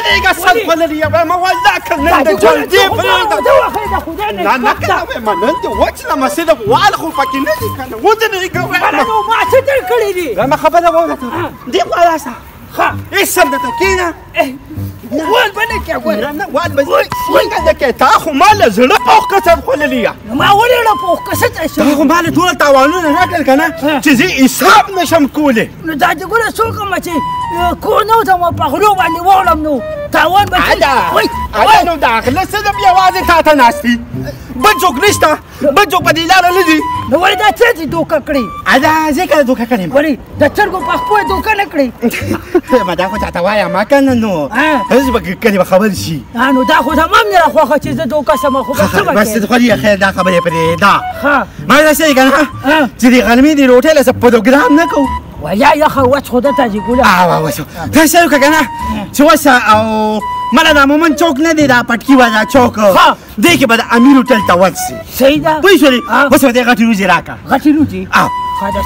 ودرېږه سل خوړلي یم ما والله که نن د جلدې پرېږدم نه نه که نه وایم نن دې وچلمه صرف وال خو پکې نه دي که نه ودرېږه وایم ما څه در کړي دي وایم خبره واوره ته دې خوا راسه هېڅ سم درته کښېنه وال به نه کې نه وال به څنګه نه کې تا خو ما له زړه پوخ کسب خوړلي یم ما ولې زړه پوخ کسب تا خو ما له ټول تاوانونه راکړل که نه چې زه حساب نشم کولی نو دا دې ګوره څوک یم چې کور نه وځم په غلو باندې واوړم نو تاوان به ادا نو د غله صرف یوازې تا ته ناست دي بل څوک نشته بل څوک په دې لاره نه دي نو ولې دا څه دې دوکه کړې ادا زه کله دوکه کړې یم ولې د چرګو په خپو یې دوکه نه کړې ما دا خو چاته وایم که نه نو اوس به کلي به خبر شي نو دا خو تمام نه راخوښه چې زه دوکه سمه خو به څه به بس خوري خیر دا خبرې پرېږده ښه ما داسې که نه چې د غرمې د روټۍ له څه پروګرام نه کوو ویا یخه وچ خو دته چې ګوله وسو داسې وکړه که نه چې وسه او مله دا مومن چوک نه دی دا پټکي والا چوک دې کې به د امیر هوټل ته ورسې صحیح ده پوه شولې اوس به دې غټې روزې راکړه غټې روزې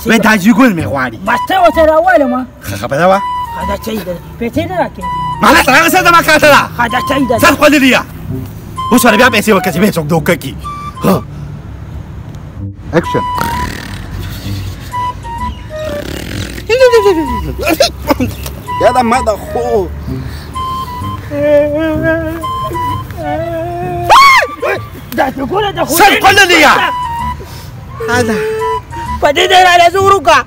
وایي دا جیګول مې غواړي بس ته ورته راوالم ښه خبره وه دا صحیح ده پیسې نه راکړې مالا ته هغه څه زما کاته ده دا صحیح ده سر خوړلي يه اوس ورته بیا پیسې ورکړه چې بیا څوک دوکه کړي اکشن یاده ما ده خو دا ته ګوره د خو سر خوړلي يه په دې ځای راله زه وروکه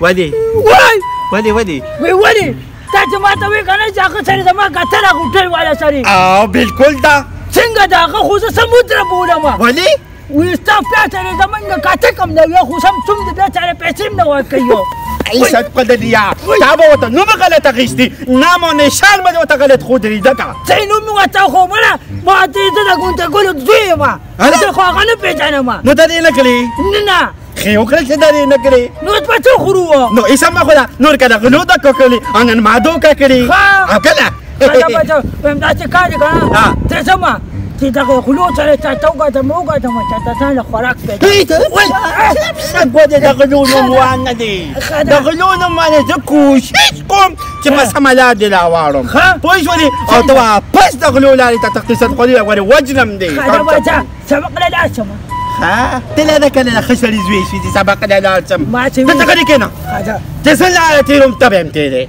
ولې وای ولې ولې تا چې ما ته وایې که نه چې هغه سړی زما کتله غوټۍ والا سړی بلکل ده څنګه د هغه خو زه سمودره بولم ولې وایي ستا بیا سړی زمونږ کاته کم نه وي خو سم څوم د بیا سړی پیسې هم نه ورکوي سر خوړلي يه تا به ورته نوم غلط اخیستي نام و نشان به دې ورته غلط ښودلي ځکه څه نوم مې ورته وښومله ما ته زه د ګونټګلو زوی یم زه خو هغه نه پېژنم نو دا دې نه کړې نه ښې وکړل چې دا دې نه کړې نو اوس به څه خورو نو هېڅ هم مه خوره نور که د غلو دوکه کړې او نن ما دوکه کړې او که نه وایم داسې کار دی که نه ته ځمه چې دغه غلو سره چاته وګټم چې د ځان له خوراک پیدا د غلو نوم وان نه دی د غلو نوم باندې زه کوشش کوم چې په سمه لار دې راواړم پوه شولې او ته واپس د غلو لارې ته تقدیست خوړلي غواړې وجنم دی سبق له لاړ شم ته لا ده کله ښه سړي زوی شوي چې سبق له لاړ شم ما چې دلته غلي کښېنه چې زه لاره تېروم ته به هم تېرې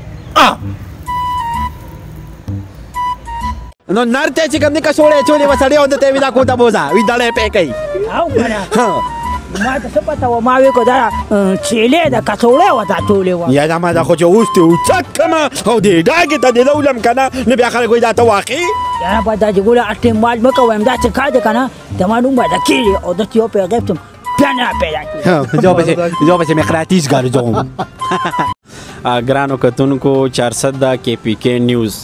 نو نر ته چې کوم دې کڅوړې اچولې وه سړی او ده ته یې وي دا کوټه بوځه وي دړی پې کوي ما ته څه پته وه ما وی که دا چیلې ده کڅوړې وه دا ټولې وه یا دا ما دا خو چې اوس دې اوچت کړمه او دې ډاګې ته دې راولم که نه نو بیا خلک وایي دا ته واقعي یاره به دا چې ګوله اټیم مال مه کوم دا چې کار دی که نه زما نوم به ده کېږي او داسې یو پیغیب شم بیا نه پیدا کېږي زه پسې مقناطیس ګرځوم ګرانو کتونکو 410 KPK نیوز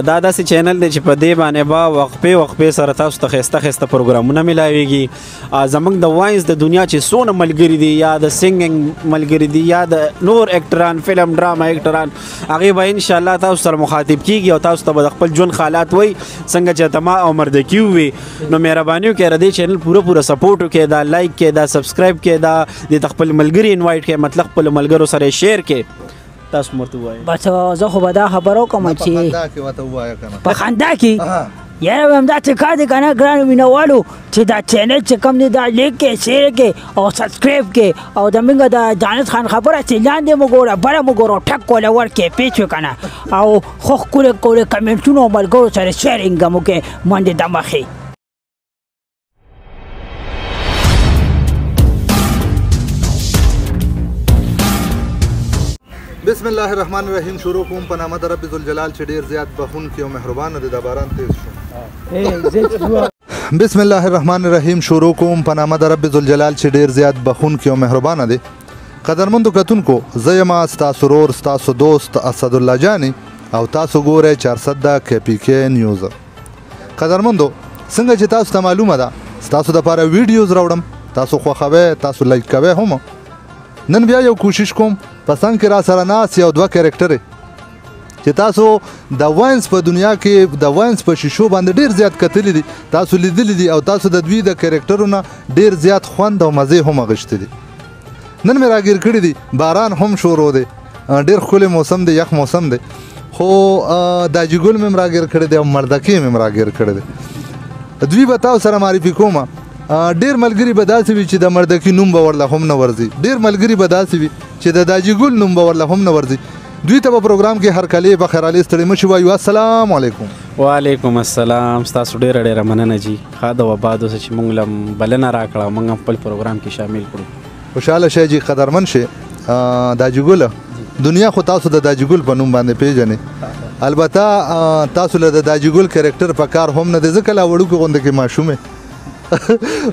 دا داسې چینل دی چې په دې باندې به وقفې سره تاسو ته ښایسته پروګرامونه میلاویږي زموږ د واینس د دنیا چې څونه ملګري دي یا د سنګینګ ملګري دي یا د نور اکټران فلم ډراما اکټران هغې به انشاءالله تاسو سره مخاطب کیږي او تاسو ته به د خپل ژوند حالات وایي څنګه چې ته ما او مردکي ووي نو مهرباني وکړئ د دې چینل پوره سپورټ وکړئ دا لایک کړئ دا سبسکرایب کړئ دا د خپل ملګري انوایټ کړئ مطلب خپل ملګرو سره شیر کړئ تاسو مرته وایي بس زه خو به دا خبره وکړم چې په خندا کې یاره وایم دا چې کار دی که نه ګرانو مینهوالو چې دا چینل چې کوم دی دا لیک کې شیر کې او سبسکرایب کې او زموږ د دانش خان خبره چې لاندې مو ګوره بله مو ګوره ټک کوله ورکړې پېچ وي که نه او ښه ښکلې کمنټونه او ملګرو سره شیرینګ هم وکړې منډې د مخې بسم الله الرحمن الرحیم شروع کوم په نامه د رب ذوالجلال چې ډېر زیات بخونکی او مهربانه دی دا باران تیز شو بسم الله الرحمن الرحیم شروع کوم په نامه د رب ذوالجلال چې ډېر زیات بخونکی او مهربانه دی قدرمندو کتونکو زه یم ستاسو ورور ستاسو دوست اسدالله جاني او تاسو ګورئ 410 KPK نیوز قدرمندو څنګه چې تاسو ته معلومه ده ستاسو دپاره ویډیوز راوړم تاسو خوښوئ تاسو لایک کوئ هم نن بیا یو کوشش کوم په څنګ کې را سره ناست یو دوه کرکټرې چې تاسو د واینس په دنیا کې د واینس په شیشو باندې ډېر زیات کتلي دي تاسو لیدلي دي او تاسو د دوی د کرکټرو نه ډېر زیات خوند او مزې هم اخیستي دي نن مې راګیر کړي دي باران هم شروع دی ډېر ښکلی موسم دی یخ موسم دی خو داجی ګل مې راګیر کړی دی او مردکې مې راګیر کړی دی. دوی به تاسو سره معرفي کومه. ډېر ملګري به داسې وي چې د مردکي نوم به ورله هم نه ورځي، ډېر ملګري به داسې وي چې د داجی ګل نوم به ورله هم نه ورځي. دوی ته په پروګرام کې هر کلی په خیرالي ستړي مشي وایو. السلام علیکم. وعلیکم السلام. ستاسو ډېره مننه جي. ښه د وباد اوسه چې موږ له بلنه راکړه موږ خپل پروګرام کې شامل کړو. خوشحاله شئ جي، قدرمن شئ. داجی ګل دنیا خو تاسو د داجی ګل په نوم باندې پیژنئ. البته تاسو له د داجی ګل کرکټر په کار هم نه دی، ځکه لا وړوکې غونډه کې ماشوم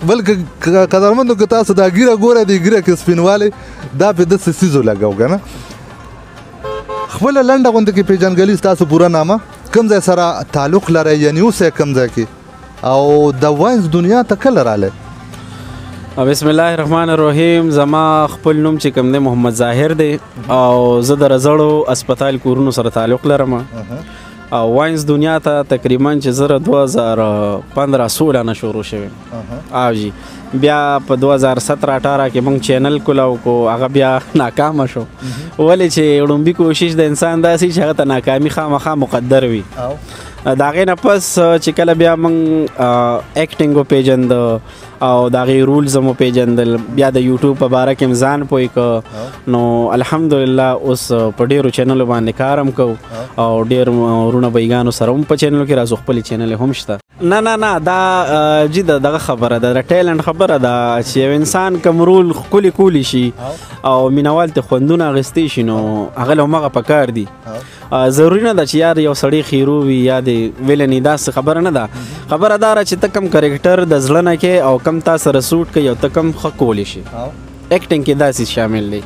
بلکې قدرمندو که تاسو دا ګیره ګوره دی ګیره کې سپینوالی دا پې داسې څیزو لګو که نه. خپله لنډه غونډه کې پیژنګلي ستاسو پوره نامه، کوم ځای سره تعلق لرئ، یعنې اوسئ کوم ځای کې، او د واینز دنیا ته کله رالی؟ بسم الله الرحمن الرحیم. زما خپل نوم چې کوم دی محمد ظاهر دی او زه د رزړو اسپتال کورونو سره تعلق لرم. او واینز دنیا ته تقریبا چې زه 2015-16 نه شروع شوی. او جی بیا په 2017-18 کې موږ چینل کولاو کو، هغه بیا ناکامه شو. ولې چې وړومبي کوشش د انسان داسې چې هغه ته ناکامي خامخا مقدر وي. د هغې نه پس چې کله بیا موږ ایکټینګ وپېژند او د هغې رولز هم وپېژندل، بیا د یوټیوب په باره کې م ځان پوه کړ، نو الحمدلله اوس په ډېرو چینلو باندې کار هم کوو او ډېر ورونه بیګانو سره هم په چینلو کې راځو، خپلې چینلې هم شته. نه دا جي دغه خبره ده، د ټیلنټ خبره ده چې یو انسان کوم رول ښکلي کولی شي او مینوال ته خوندونه اخیستی شي نو هغه له همغه پکار دي. ضروري نه ده چې یار یو سړی خیرو وي یا د ویلني، داسې خبره نه ده. خبره دا ده چې ته کم کرکټر د زړه نه کې او کم تا سره سوټ کوي او ته کم ښه کولی شي. ایکټینګ کې داسې شامل دی.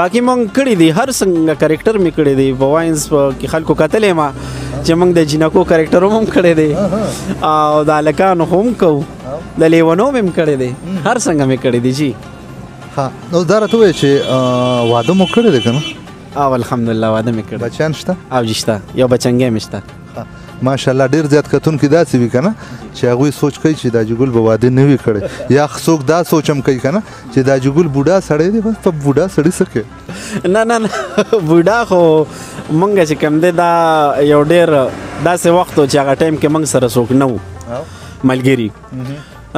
باقي موږ کړي دي هر څنګه کرکټر مې کړی دی. په واینز کې خلکو کتلی ما چې موږ د جینکو کرکټر هم کړی دی او د هلکانو هم کوو، د لیونو مې هم کړی دی، هر څنګه مې کړی دی جي. ها نو دا راته ووایه چې واده مو کړی دی که نه؟ او الحمدلله واده مې کړی. بچیان شته؟ او جي شته، یو بچنګی مې شته. ماشاءالله ډېر زیات کتونکي داسې وي که نه چې هغوی سوچ کوي چې داجی ګل به واده نه وي کړی، یا څوک دا سوچ هم کوي که نه چې داجی ګل بوډا سړی دی، بس په بوډا سړي څه کوي. نه بوډا خو مونږ چې کوم دی دا یو ډېر داسې وخت و چې هغه ټایم کې مونږ سره څوک نه وو ملګري،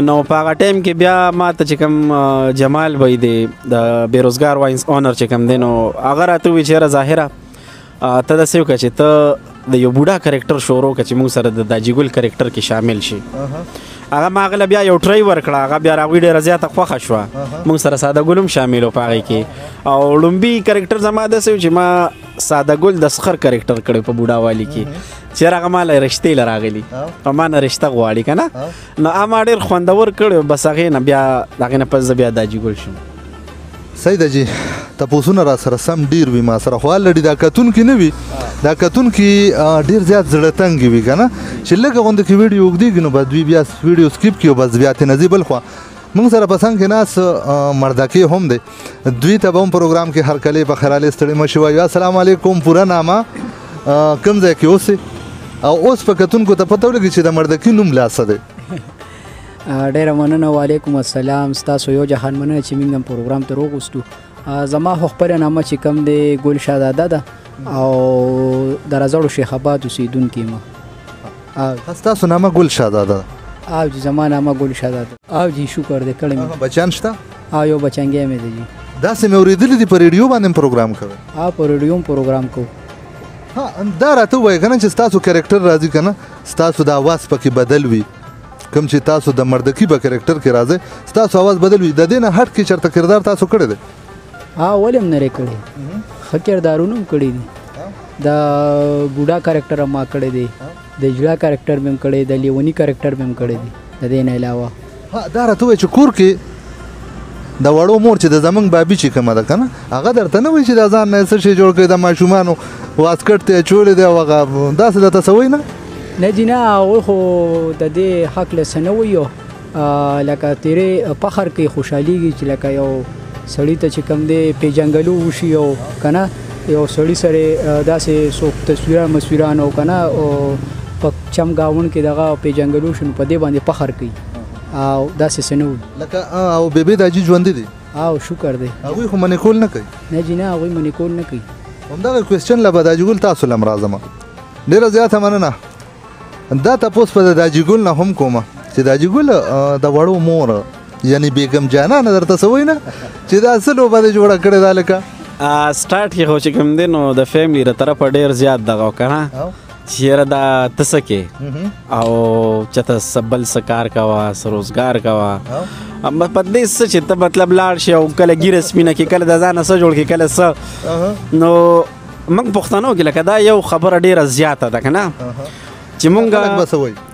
نو په هغه ټایم کې بیا ما ته چې کوم جمال بی دی د بیروزګار واینز اونر چې کوم دی، نو هغه راته ووایي چې یاره ظاهره ته داسې وکړه چې ته د یو بوډا کرکټر شروع کړه چې موږ سره د داجی ګل کرکټر کې شامل شي. هغه ما هغه له بیا یو ټرای ورکړه، هغه بیا هغوی ډېره زیاته خوښه شوه، موږ سره ساده ګل هم شامل و په هغې کې. او لومبي کرکټر زما داسې و چې ما ساده ګل د سخر کرکټر کړی په بوډا والي کې، چې هغه ما له رشتې له راغلي او ما نه رشته غواړي که نه، نو ما ډېر خوندور کړی، بس هغې نه بیا د هغې نه پس زه بیا داجی ګل شوم. صحیح ده جي، تپوسونه را سره سم ډېر وي ما سره، خو الډي دا کتونکي نه وي، دا کتونکي ډېر زیات زړه تنګي وي که نه، چې لږه غونډه کې ویډیو اوږدېږي نو بس دوی بیا ویډیو سکیپ کړي او بس بیا ترې نه ځي بل خوا. موږ سره په څنګ کې ناست مردکې هم دی، دوی ته به هم پروګرام کې هر کلی په خیرالي ستړي مشي وایو. السلام علیکم. پوره نامه، کوم ځای کې اوسئ، او اوس په کتونکو ته پته ولګي چې د مردکي نوم لا څه دی؟ ډیره مننه. وعلیکم السلام. ستاسو یو جهان مننه چې موږ هم پروګرام ته راوغوستو. زما خو خپله نامه چې کوم دی ګل شهزاده ده او د رزړو شیخ آباد اوسېدونکی یم. ستاسو نامه ګل شهزاده ده؟ او جي زما نامه ګل شهزاده. او جي شکر دی کړی مې. بچیان شته؟ او یو بچنګی مې دی جي. داسې مې اورېدلي دي په ریډیو باندې پروګرام کوئ؟ په ریډیو هم پروګرام کوو. دا راته ووایه که نه چې ستاسو کرکټر راځي که نه ستاسو د اواز پکې بدل وي، کوم چې تاسو د مردکي په کرکټر کې راځئ ستاسو اواز بدل وي، د دې نه هټ کې چېرته کردار تاسو کړی دی؟ ولې هم نه دی کړی، ښه کردارونه هم کړي دي. د بوډا کرکټر هم ما کړی دی، د جړه کرکټر مې هم کړی، د لیوني کرکټر مې هم کړی دی. د دې نه علاوه دا راته ووایه چې کور کې د وړو مور چې د زمونږ بابي چې کومه ده که نه هغه درته نه وایي چې د ځان نه څه شی جوړ کړي، د ماشومانو واسکټ ته یې اچولی دی او هغه داسې درته څه وایي نه؟ نه جي نه، هغوی خو د دې حق له څه نه وایي، لکه تیرې فخر کوي، خوشحالېږي چې لکه یو سړي ته چې کوم دی پیژنګلو وشي او که نه یو سړي سره داسې څوک تصویران او که نه په چم ګاونډ کې دغه پیژنګلو شي نو په دې باندې فخر کوي او داسې څه نه وي. لکه او بیبي داجي ژوندي دي؟ او شکر دی. هغوی خو منې کول نه کوي؟ نه جي نه، هغوی منې کول نه کوي. همدغه کوېسچن له به داجي ګل تاسو له هم راځم ډېره زیاته مننه. دا تپوس په د حاجي ګل نه هم کومه چې د حاجي ګل د وړو مور یعنی بیګم جانانه درته څه وایي نه چې دا څه لوبه دې جوړه کړې ده لکه سټارټ کې خو چې کوم دی نو د فیملی له طرفه ډېر زیات دغه که نه چې یاره دا ته څه کې او چېرته څه بل څه کار کوه څه روزګار کوه په دې څه چې ته مطلب لاړ شي او کله ګیره سپینه کې کله د ځانه څه جوړ کړي کله څه نو موږ پښتنو کې لکه دا یو خبره ډېره زیاته ده که نه چې مونږ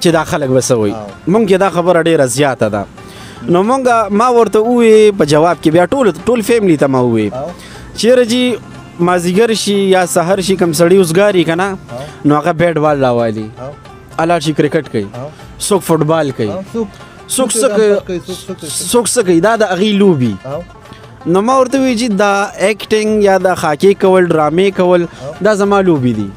چې دا خلک به څه وایي مونږ کې دا خبره ډېره زیاته ده نو مونږ ما ورته ووې په جواب کې بیا ټول فیملی ته ما ووې چیرې چې مازدیګر شي یا سحر شي کوم سړي اوسګاري که نه نو هغه بیټ بال راوالي الاړ شي کرکټ کوي څوک فټبال کوي څوک څه کوي دا د هغې لوبي نو ما ورته ووایي چې دا ایکټینګ یا د خاکې کول ډرامې کول دا زما لوبي دي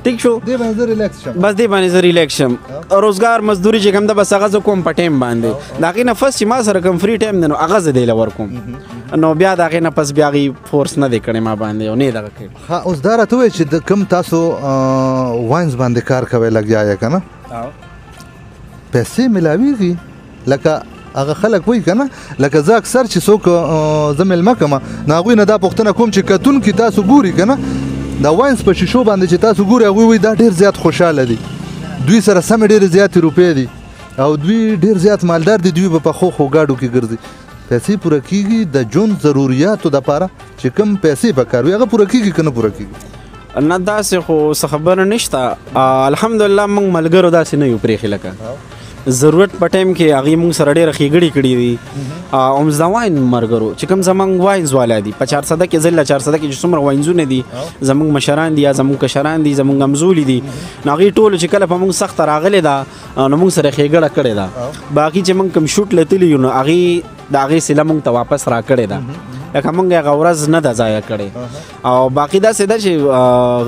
ٹھیک شو بس دې باندې زه ریلیکس شم روزګار مزدوري چې کوم ده بس هغه زه کوم په ټایم باندې د هغې نه فس چې ما سره کوم فری ټایم دی نو هغه زه دی له ورکوم نو بیا د هغې نه پس بیا هغې فورس نه دی کړی ما باندې او نه یې دغه کړی ها اوس دا راته ووایه چې د کوم تاسو واینز باندې کار کوئ لګیا یې که نه پیسې میلاویږي لکه هغه خلک وایي که نه لکه زه اکثر چې څوک زه میلمه کړم نو هغوی نه دا پوښتنه کوم چې کتونکي تاسو ګوري که نه دا واینز په شیشو باندې چې تاسو ګورئ هغوی وایي دا ډېر زیات خوشحاله دي دوی سره سمې ډېرې زیاتې روپۍ دي او دوی ډېر زیات مالدار دي دوی به په ښو ښو ګاډو کې ګرځي پیسې پوره کېږي د ژوند ضروریاتو دپاره چې کوم پیسې پکار وي هغه پوره کېږي که نه پوره کېږي نه داسې خو څه خبره نشته الحمدلله موږ ملګرو داسې نه یو پرېښي لکه ضرورت په ټایم کې هغې موږ سره ډېره ښېګړې کړي دي اومز د واین ملګرو چې کوم زموږ واینز والا دي په 400 کې ځل 400 کې چې څومره واینزونه دي زموږ مشران دي یا زموږ کشران دي زموږ همزولي دي نو هغې ټولو چې کله په موږ سخته راغلې ده نو موږ سره ښېګړه کړې ده باقي چې موږ کوم شوټ له تللي یو نو هغې د هغې سله موږ ته واپس را کړې ده لکه موږ هغه ورځ نه ده ضایع کړې او باقي داسې ده چې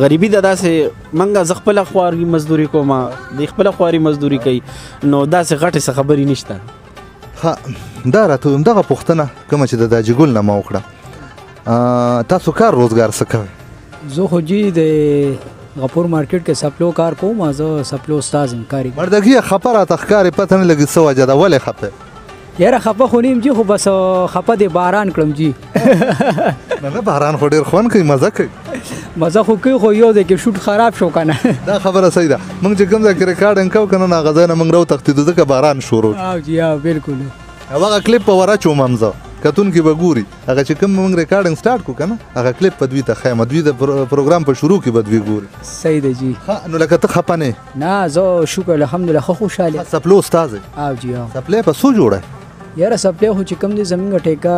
غریبي ده داسې موږ زه خپله خواري مزدوري کوم دوی خپله خواري مزدوري کوي نو داسې غټې څه خبرې نشته ها دا راته ویم دغه پوښتنه کومه چې د حاجي ګل نه ما وکړه تاسو کار روزګار څه کوئ زه خو جی د غفور مارکیټ کې سپلو کار کوم زه سپلو استاد یم کاري مردګي خپه راته ښکاري پته نه لګي څه وجه ده ولې خپه یاره خپه خو نیم جی خو بس خپه د باران کړم جی نه باران خو ډېر خوند کوي مزه کوي مزه خو کوي خو یو دی کې شوټ خراب شو که نه دا خبره صحیح ده موږ چې کوم ځای کې ریکارډینګ کوو که نه نو هغه ځای نه موږ راوتښتېدو ځکه باران شروع جی بالکل هغه کلیپ په ور اچوم هم زه کتونکي به ګوري هغه چې کوم موږ ریکارډینګ سټارټ کړو که نه هغه کلیپ به دوی ته ښیم دوی د پروګرام په شروع کې به دوی ګوري صحیح ده جی نو لکه ته خفه نه نه زه شکر الحمدلله ښه خوشحاله سپلو استاد جی سپلی په څو جوړه یاره سپلی خو چې کوم دی زمونږ ټیکه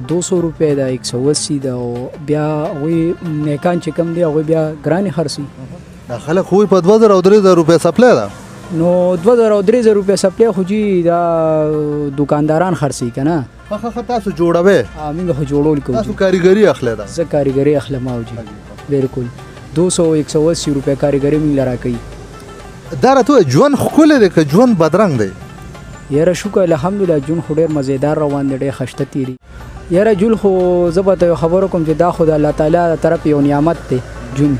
200 روپۍ ده 180 ده او بیا هغوی نیکان چې کوم دی هغوی بیا ګرانې خرڅوي دا خلک خو په 2000 او 3000 روپۍ سپلی ده نو 2000 او 3000 روپۍ سپلی خو جي دا دکانداران خرڅوي که نه ښه تاسو جوړوئ موږ خو جوړول کوو تاسو کاریګري اخلی ده زه کاریګري اخلم او جي بالکل 200 180 روپۍ کاریګري موږ له راکوي دا راته وایه ژوند ښکلی دی که ژوند بدرنګ دی یاره شکر الحمدلله جون خو ډېر مزیدار روان دی ډېر خشته تیري یاره جون خو زه به ته یو خبر وکړم چې دا خو د الله تعالی طرف یو نعمت دی جون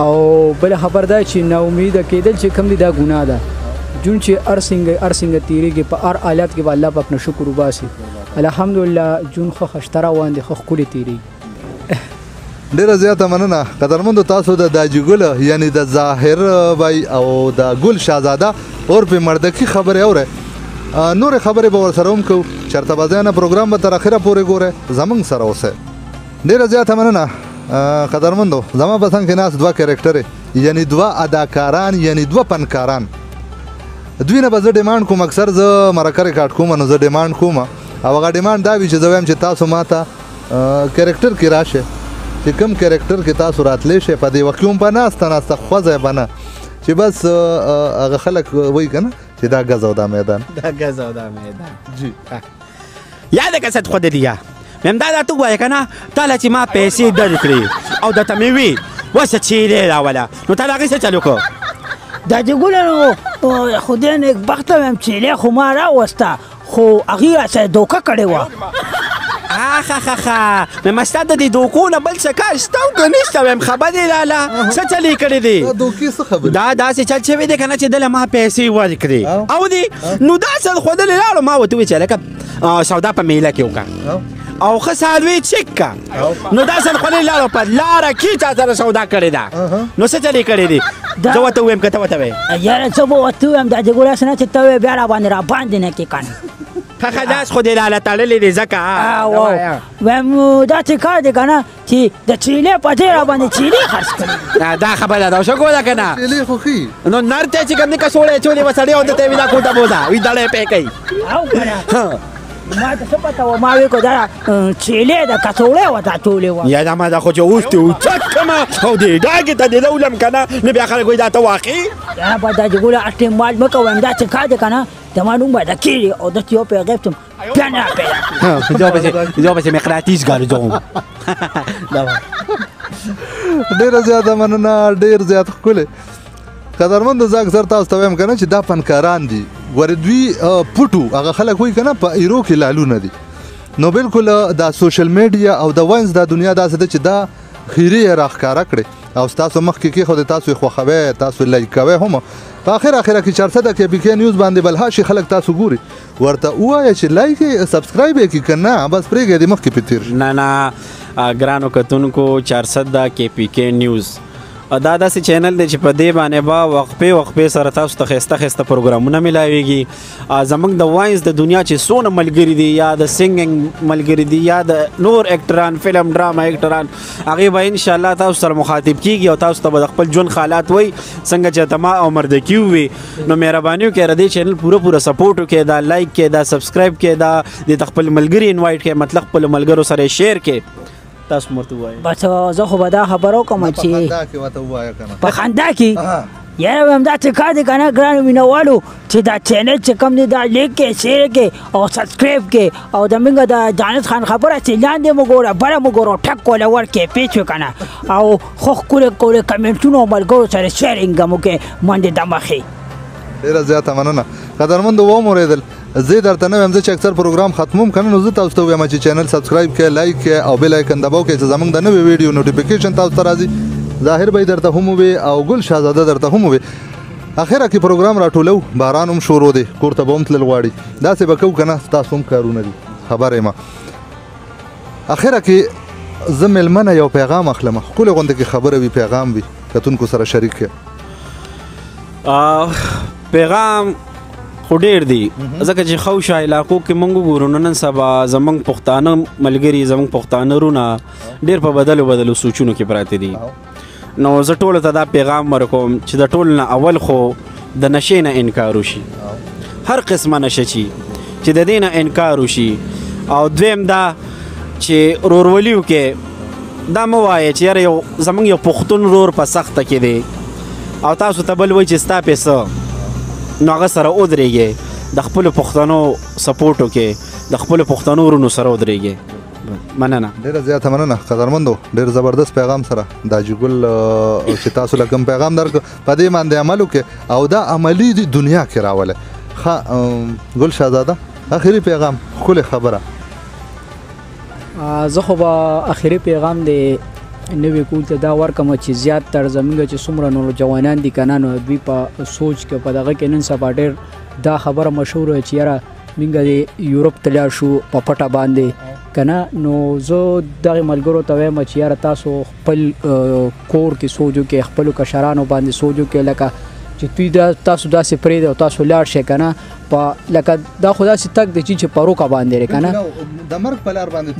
او بله خبر دا چې ناامیده کېدل چې کوم دی دا ګناه ده جون چې هر څنګه تیریږي په هر حالت کې به الله پاک نه شکر وباسي الحمدلله جون خو خشته روان دی خو ښکلې تیریږي ډیره زیاته مننه قدرمندو تاسو د حاجي ګل یعنی د ظاهر بای او د ګل شاهزاده اور په مردکی خبرې اورئ نور خبرې به ورسره هم کوو چېرته به ځای نه پروګرام به تر اخره پورې ګورئ زموږ سره اوسئ ډیره زیاته مننه قدرمندو زما په څنګ کې ناست دوه کرکټرې یعنی دوه اداکاران یعنی دوه فنکاران دوی نه به زه ډیمانډ کوم اکثر زه مرکه ریکارډ کوم نو زه ډیمانډ کوم او هغه ډیمانډ دا وي چې زه وایم چې تاسو ما ته کرکټر کې راشئ چې کوم کرکټر کې تاسو راتلی شئ په دې وخت کې هم په ناسته خوځی به نه چې بس هغه خلک وایي که نه چې دا گز او دا میدان جی یاد کست خود دیگه میم دا تو وایه که نه تاله چې ما پیسې درکړي او درته مې وي وسه چیرې راوله نو تا د هغې څه چل وکړو دا چې ګله نو خدای نیکبخته ویم چیلې خو ما راوسته خو هغې راسره دوکه کړې وه آخه مې مستا د دې دوکو نه بل څه کار شته او که نشته ویم خبر دې لاله څه چلې کړې دي دا دوکې څه خبرې دا داسې چل شوی دی که نه چې دله ما پیسې ورکړې او دې نو داسې ښودلې لاړو ما ورته وویل چې هلکه سودا په میله کې وکړه او ښه څاروي چک که نو داسې ښودلې لاړو په لاره کې چا سره سودا کړې ده نو څه چلې کړې دي زه ورته ووایم که ته ورته وایې یاره څه به ورته ووایم دا جګولاس نه چې ته وایې بیا راباندې راباندې نه کې که نه ښه داس خو دې لاله تړلې دي ځکه وایم داسې کار دی که نه چې د چیلې په دې راباندې چیلې خرڅ کړي دا خبره ده ښه کوله که نه چیلې خو ښي نو نر ته چې کوم دې کڅوړې اچولې وه سړی ورته ته یې وي دا کوټه بوځه وي دړی پې کوي او که نه ما ته څه پته وه ما وی که دا چیلې د کڅوړې ورته اچولې وه یا دا ما دا خو چې اوس دې اوچت کړمه او دې ډاګې ته دې راولم که نه نو بیا خلک وایي دا ته واقعي یاره په دا جګوله استعمال مه کوه دا څه کار دی که نه زما نوم به ډکېږي او داسې یو پیغیب ته بیا نه پیدا زه پسې مقناطیس ګرځوم ډېره زیاته مننه ډېر زیات ښکلی قدرمندو زه اکثر تاسو ته وایم که نه چې دا فنکاران دي ګورې دوی پټو هغه خلک وایي که نه په ایرو کې لالونه دي نو بالکل دا سوشل میډیا او د واینس دا دنیا داسې ده چې دا خیرې یې راښکاره کړې او ستاسو مخکې کېښودې تاسو یې خوښوئ تاسو یې لایک کوئ هم په اخره کې 400 KPK نیوز باندې بلها شي خلک تاسو ګوري ورته ووایه چې لایک یې سبسکرایب یې کړي که نه بس پرېږدی دې مخکې پې تېر شي نه ګرانو کتونکو 400 KPK نیوز دا داسې چینل دی چې په دې باندې به وقفې سره تاسو ته ښایسته ښایسته پروګرامونه میلاویږي زموږ د واینس د دنیا چې څونه ملګري دي یا د سنګینګ ملګري دي یا د نور اکټران فلم ډراما اکټران هغې به انشاءالله تاسو سره مخاطب کیږي او تاسو ته به د خپل ژوند حالات وایي څنګه چې ته ما او مردکي ووي نو مهرباني وکړئ د دې چینل پوره سپورټ وکړئ دا لایک کړئ دا سبسکرایب کړئ دا د خپل ملګري انوایټ کړئ مطلب خپل ملګرو سره شیر کړئ تاسو مرته وایي بس زه خو به دا خبره وکړم چې په خندا کې یاره وایم دا څه کار دی که نه ګرانو مینهوالو چې دا چینل چې کوم دی دا لیک کې شیر کې او سبسکرایب کې او زموږ د جانت خان خبره چې لاندې مو ګوره بره مو ګوره ټک کوله ورکې پیچ که نه او خو ښکلې کمنټونو ملګرو سره شیرینګ هم وکړې منډې د مخې ډېره زیاته مننه قدرمندو واورېدل زه درته نه وایم زه چې اکثر پروګرام ختموم که نه نو زه تاسو ته وایم چې چینل سبسکرایب کړئ لایک کړئ او بیل آیکن دباو کړئ چې زموږ د نوې ویډیو نوټیفیکیشن تاسو ته راځي ظاهر به یې درته هم ووي او ګل شهزاده درته هم ووي اخره کې پروګرام راټولو باران هم شروع دی کور ته به هم تلل غواړي داسې به کوو که نه ستاسو هم کارونه دي خبر یم اخره کې زه مېلمنه یو پیغام اخلم ښکلې غوندې کې خبره وي پیغام وي کتونکو سره شریک کړئ پیغام خو ډېر دي ځکه چې خوشه علاقو کې موږ وګورو نن سبا زموږ پښتانه ملګري زموږ پښتانه رونه ډېر په بدلو سوچونو کې پراته دي نو زه ټولو ته دا پیغام ورکوم چې د ټولو نه اول خو د نشې نه انکار وشي هر قسمه نشه چې د دې نه انکار وشي او دویم دا چې رورولي وکړې دا مه وایې چې یاره زموږ یو پښتون رور په سخته کې دی او تاسو ته بل وایي چې ستا پیسه نو هغه سره ودرېږئ د خپلو پښتنو سپورټ وکړئ د خپلو پښتنو ورونو سره ودرېږئ مننه ډېره زیاته مننه قدرمندو ډېر زبردست پیغام سره دا جګل چې تاسو له کوم پیغام درکړو په دې باندې عمل وکړئ او دا عملي دنیا کې راولئ ښه ګل شهزاده اخري پیغام ښکلې خبره زه خو به اخري پیغام دی نوې کول ته دا ورکړم چې زیات تر زموږ چې څومره نوجوانان دي که نه نو دوی په سوچ کې په دغه کې نن سبا ډېر دا خبره مشهوره چې یاره موږ د یورپ ته لاړ شو په پټه باندې که نه نو زه دغې ملګرو ته وایم چې یاره تاسو خپل کور کې سوچ وکړئ خپلو کشرانو باندې سوچ وکړئ لکه چې دوی تاسو داسې پرېږدئ او تاسو لاړ شئ که نه په لکه دا خو داسې تګ دی چې په روکه باندې دی که نه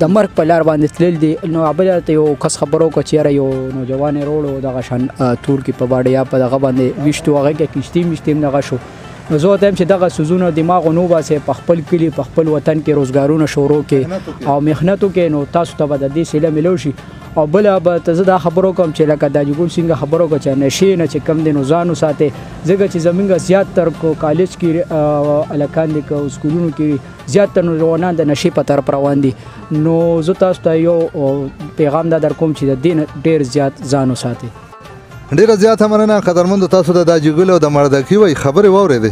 د مرګ په لار باندې تلل دي نو بل ته یو کس خبره وکړه چې یاره یو نوجوان یې روړو دغه شان تور کې په باډه یا په دغه باندې ویشتو هغې کې کښتۍ مشتۍ هم دغه شو نو زه ورته وایم چې دغه څیزونه دماغ ونه وباسئ په خپل کلي په خپل وطن کې روزګارونه شروع کړئ او محنت وکړئ نو تاسو ته به د دې سیله میلو شي او بله به ته زه دا خبره وکړم چې لکه دا جګول څنګه خبره وکړه چې نشې نه چې کم دی نو ځان وساتئ ځکه چې زموږ زیاتتر کالج کې هلکان دي که سکولونو کې زیاتتر نوجوانان د نشې په طرف روان دي نو زه تاسو ته یو پیغام دا در کوم چې د دې نه ډېر زیات ځان وساتئ ډېره زیاته مننه قدرمندو تاسو د دا جګل او د مردکي وایي خبرې واورېدې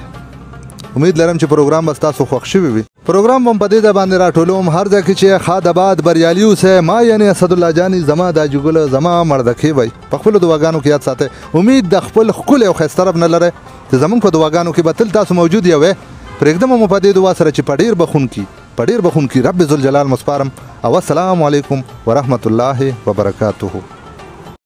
امید لرم چې پروګرام به ستاسو خوښ شوی وي. پروګرام هم په دې ځای باندې راټولوم هر ځای کې چې ښاد آباد بریالي اوسئ. ما یعنې اسدالله جاني زما دا جګله زما مړدکې وی په خپلو دعاګانو کې یاد ساتئ. امید د خپل ښکلی او ښایسته رب نه لرئ چې زموږ په دعاګانو کې به تل تاسو موجود یوئ. پرېږدم مو په دې دعا سره چې په ډېر بخونکي رب ذوالجلال مسپارم او السلام علیکم ورحمت الله وبرکاته.